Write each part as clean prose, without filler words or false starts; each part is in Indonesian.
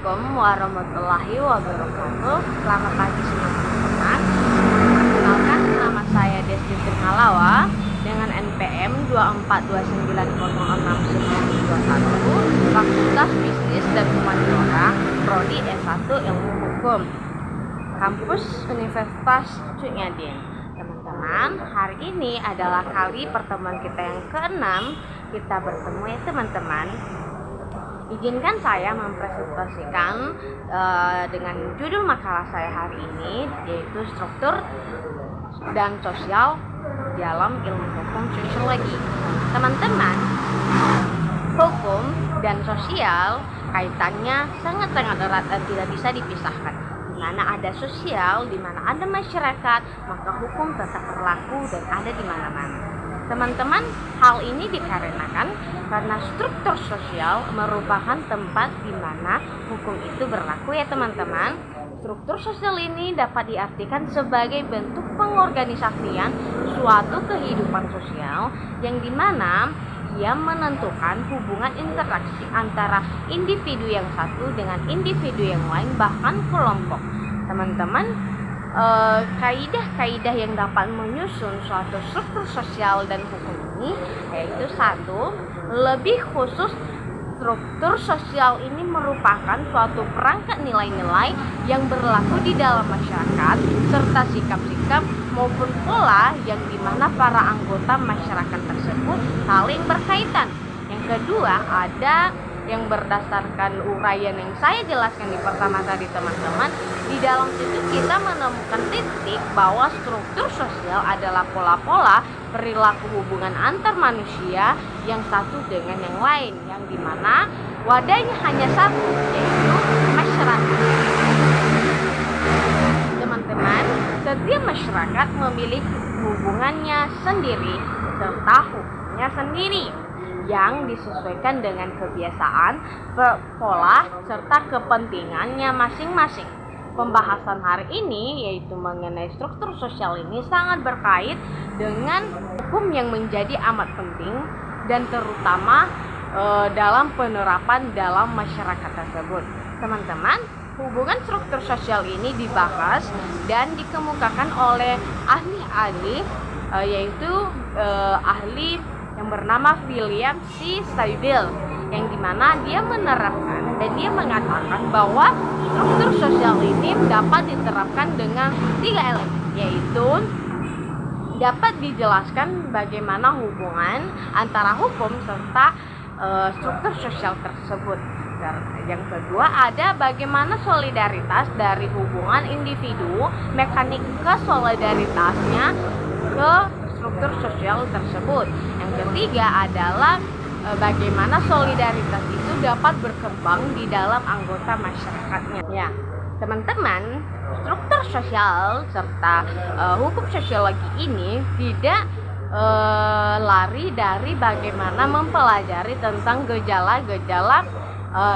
Assalamualaikum warahmatullahi wabarakatuh. Selamat pagi semua teman-teman. Perkenalkan, nama saya Desri Halawa dengan NPM 242906921, Fakultas Bisnis dan Humaniora, Prodi S1 Ilmu Hukum, Kampus Universitas Cunyadin. Teman-teman, hari ini adalah kali pertemuan kita yang ke-6 kita bertemu ya teman-teman. Izinkan saya mempresentasikan dengan judul makalah saya hari ini, yaitu struktur dan sosial dalam ilmu hukum sosiologi. Teman-teman, hukum dan sosial kaitannya sangat-sangat erat dan tidak bisa dipisahkan. Di mana ada sosial, di mana ada masyarakat, maka hukum tetap berlaku dan ada di mana-mana. Teman-teman, hal ini dikarenakan karena struktur sosial merupakan tempat di mana hukum itu berlaku ya teman-teman. Struktur sosial ini dapat diartikan sebagai bentuk pengorganisasian suatu kehidupan sosial yang dimana ia menentukan hubungan interaksi antara individu yang satu dengan individu yang lain, bahkan kelompok. Teman-teman, kaidah-kaidah yang dapat menyusun suatu struktur sosial dan hukum ini yaitu satu, lebih khusus struktur sosial ini merupakan suatu perangkat nilai-nilai yang berlaku di dalam masyarakat serta sikap-sikap maupun pola yang dimana para anggota masyarakat tersebut saling berkaitan. Yang kedua, ada yang berdasarkan uraian yang saya jelaskan di pertama tadi teman-teman, di dalam situ kita menemukan titik bahwa struktur sosial adalah pola-pola perilaku hubungan antar manusia yang satu dengan yang lain, yang dimana wadahnya hanya satu, yaitu masyarakat. Teman-teman, setiap masyarakat memiliki hubungannya sendiri serta hukumnya sendiri yang disesuaikan dengan kebiasaan, pola, serta kepentingannya masing-masing. Pembahasan hari ini yaitu mengenai struktur sosial ini sangat berkait dengan hukum yang menjadi amat penting dan terutama dalam penerapan dalam masyarakat tersebut. Teman-teman, hubungan struktur sosial ini dibahas dan dikemukakan oleh ahli-ahli yaitu ahli yang bernama William C. Seidel, yang dimana dia menerapkan dan dia mengatakan bahwa struktur sosial ini dapat diterapkan dengan 3 elemen, yaitu dapat dijelaskan bagaimana hubungan antara hukum serta struktur sosial tersebut. Yang kedua, ada bagaimana solidaritas dari hubungan individu, mekanika solidaritasnya ke struktur sosial tersebut. Yang ketiga adalah bagaimana solidaritas itu dapat berkembang di dalam anggota masyarakatnya. Ya, teman-teman, struktur sosial serta hukum sosiologi ini tidak lari dari bagaimana mempelajari tentang gejala-gejala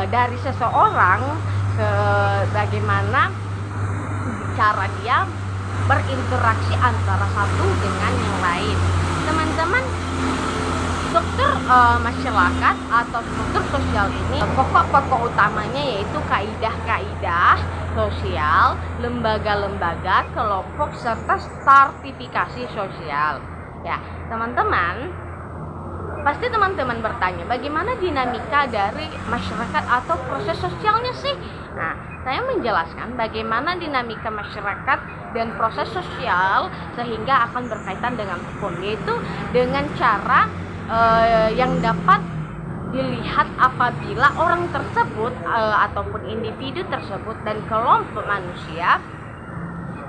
dari seseorang, bagaimana cara dia berinteraksi antara satu dengan yang lain. Teman-teman, struktur masyarakat atau struktur sosial ini pokok-pokok utamanya yaitu kaidah-kaidah sosial, lembaga-lembaga, kelompok serta stratifikasi sosial. Ya, teman-teman, pasti teman-teman bertanya, bagaimana dinamika dari masyarakat atau proses sosialnya sih? Nah, saya menjelaskan bagaimana dinamika masyarakat dan proses sosial sehingga akan berkaitan dengan hukum, yaitu dengan cara yang dapat dilihat apabila orang tersebut ataupun individu tersebut dan kelompok manusia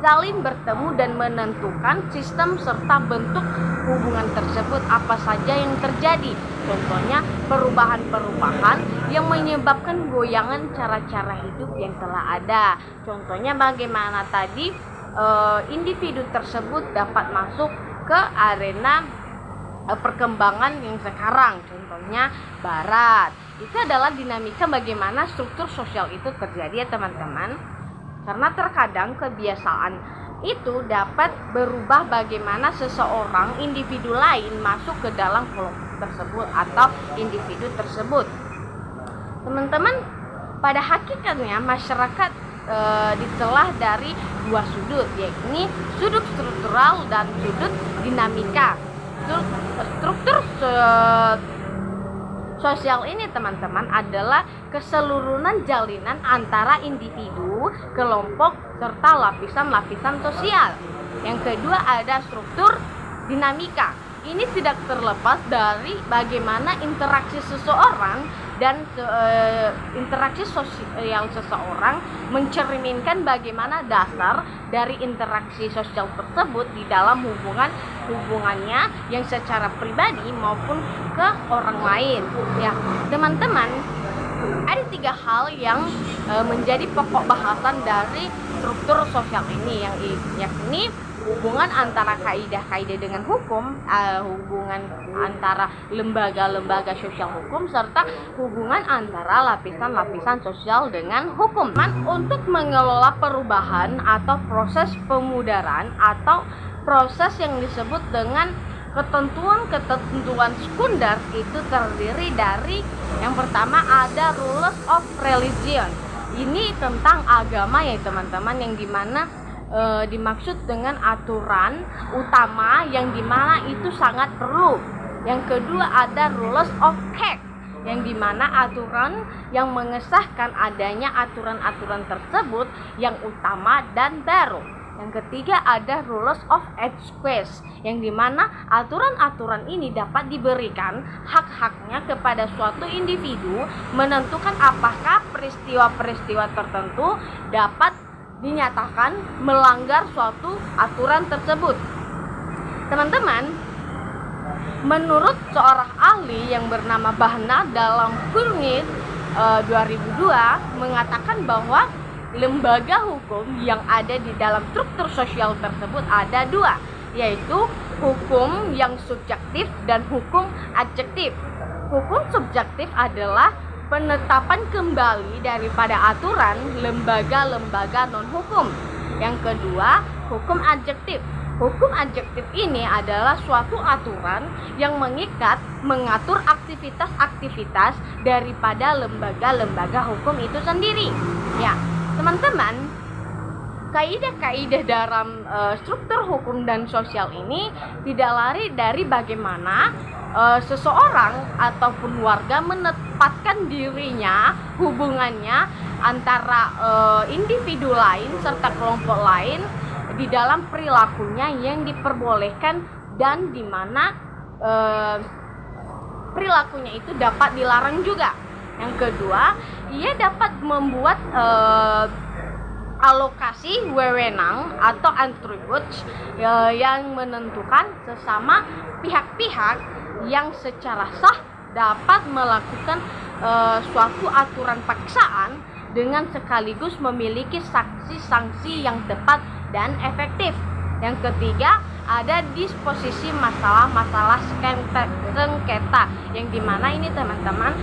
saling bertemu dan menentukan sistem serta bentuk hubungan tersebut apa saja yang terjadi. Contohnya perubahan-perubahan yang menyebabkan goyangan cara-cara hidup yang telah ada. Contohnya bagaimana tadi individu tersebut dapat masuk ke arena perkembangan yang sekarang, contohnya barat. Itu adalah dinamika bagaimana struktur sosial itu terjadi ya teman-teman. Karena terkadang kebiasaan itu dapat berubah bagaimana seseorang individu lain masuk ke dalam kelompok tersebut atau individu tersebut. Teman-teman, Pada hakikatnya masyarakat ditelah dari dua sudut, yakni sudut struktural dan sudut dinamika. Struktur sosial ini teman-teman adalah keseluruhan jalinan antara individu, kelompok, serta lapisan-lapisan sosial. Yang kedua ada struktur dinamika. Ini tidak terlepas dari bagaimana interaksi seseorang dan interaksi sosial seseorang mencerminkan bagaimana dasar dari interaksi sosial tersebut di dalam hubungannya yang secara pribadi maupun ke orang lain. Ya, teman-teman, ada 3 hal yang menjadi pokok bahasan dari struktur sosial ini, yakni hubungan antara kaidah-kaidah dengan hukum, hubungan antara lembaga-lembaga sosial hukum, serta hubungan antara lapisan-lapisan sosial dengan hukum. Untuk mengelola perubahan atau proses pemudaran atau proses yang disebut dengan ketentuan sekunder itu terdiri dari yang pertama ada rules of religion. Ini tentang agama ya teman-teman, yang dimana dimaksud dengan aturan utama yang dimana itu sangat perlu. Yang kedua ada rules of caste, yang dimana aturan yang mengesahkan adanya aturan-aturan tersebut yang utama dan baru. Yang ketiga ada rules of excuse, yang dimana aturan-aturan ini dapat diberikan hak-haknya kepada suatu individu menentukan apakah peristiwa-peristiwa tertentu dapat dinyatakan melanggar suatu aturan tersebut. Teman-teman, menurut seorang ahli yang bernama Bahna dalam Purnit 2002 mengatakan bahwa lembaga hukum yang ada di dalam struktur sosial tersebut ada 2, yaitu hukum yang subjektif dan hukum adjektif. Hukum subjektif adalah penetapan kembali daripada aturan lembaga-lembaga non-hukum. Yang kedua, hukum adjektif. Hukum adjektif ini adalah suatu aturan yang mengatur aktivitas-aktivitas daripada lembaga-lembaga hukum itu sendiri. Ya, teman-teman, kaidah-kaidah dalam struktur hukum dan sosial ini tidak lari dari bagaimana seseorang ataupun warga menempatkan dirinya, hubungannya antara individu lain serta kelompok lain di dalam perilakunya yang diperbolehkan dan di mana perilakunya itu dapat dilarang juga. Yang kedua, ia dapat membuat alokasi wewenang atau atribut yang menentukan sesama pihak-pihak yang secara sah dapat melakukan suatu aturan paksaan dengan sekaligus memiliki sanksi-sanksi yang tepat dan efektif. Yang ketiga, ada disposisi masalah-masalah sengketa, yang dimana ini teman-teman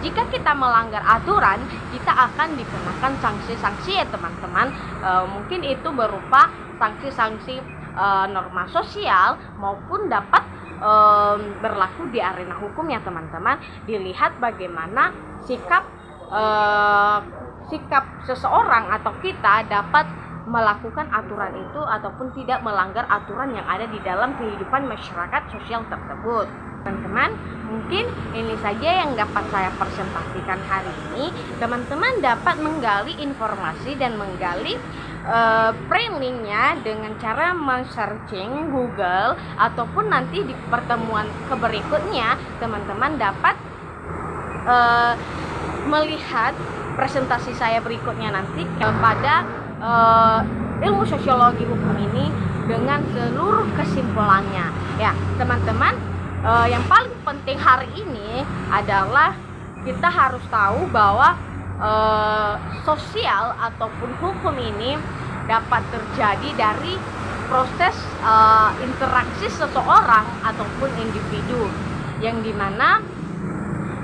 jika kita melanggar aturan kita akan dikenakan sanksi-sanksi ya teman-teman. Mungkin itu berupa sanksi-sanksi norma sosial maupun dapat berlaku di arena hukum ya teman-teman. Dilihat bagaimana sikap seseorang atau kita dapat melakukan aturan itu ataupun tidak melanggar aturan yang ada di dalam kehidupan masyarakat sosial tersebut. Teman-teman, mungkin ini saja yang dapat saya presentasikan hari ini. Teman-teman dapat menggali informasi dan menggali linknya dengan cara men-searching Google, ataupun nanti di pertemuan berikutnya teman-teman dapat melihat presentasi saya berikutnya nanti pada ilmu sosiologi hukum ini dengan seluruh kesimpulannya. Ya, teman-teman, yang paling penting hari ini adalah kita harus tahu bahwa sosial ataupun hukum ini dapat terjadi dari proses interaksi seseorang ataupun individu, yang dimana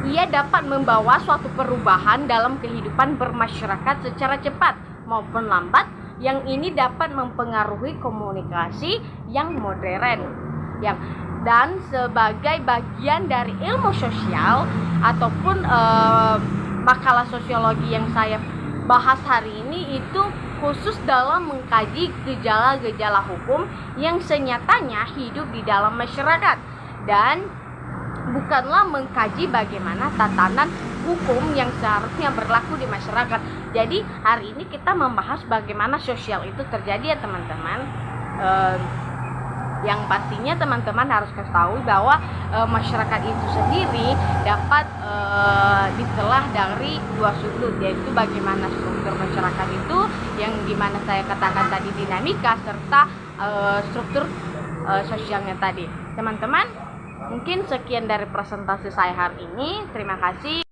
ia dapat membawa suatu perubahan dalam kehidupan bermasyarakat secara cepat maupun lambat, yang ini dapat mempengaruhi komunikasi yang modern. Dan sebagai bagian dari ilmu sosial ataupun makalah sosiologi yang saya bahas hari ini itu khusus dalam mengkaji gejala-gejala hukum yang senyatanya hidup di dalam masyarakat, dan bukanlah mengkaji bagaimana tatanan hukum yang seharusnya berlaku di masyarakat. Jadi hari ini kita membahas bagaimana sosial itu terjadi ya teman-teman. Yang pastinya teman-teman harus ketahui bahwa masyarakat itu sendiri dapat ditelah dari dua sudut, yaitu bagaimana struktur masyarakat itu yang dimana saya katakan tadi dinamika, serta struktur sosialnya tadi. Teman-teman, mungkin sekian dari presentasi saya hari ini. Terima kasih.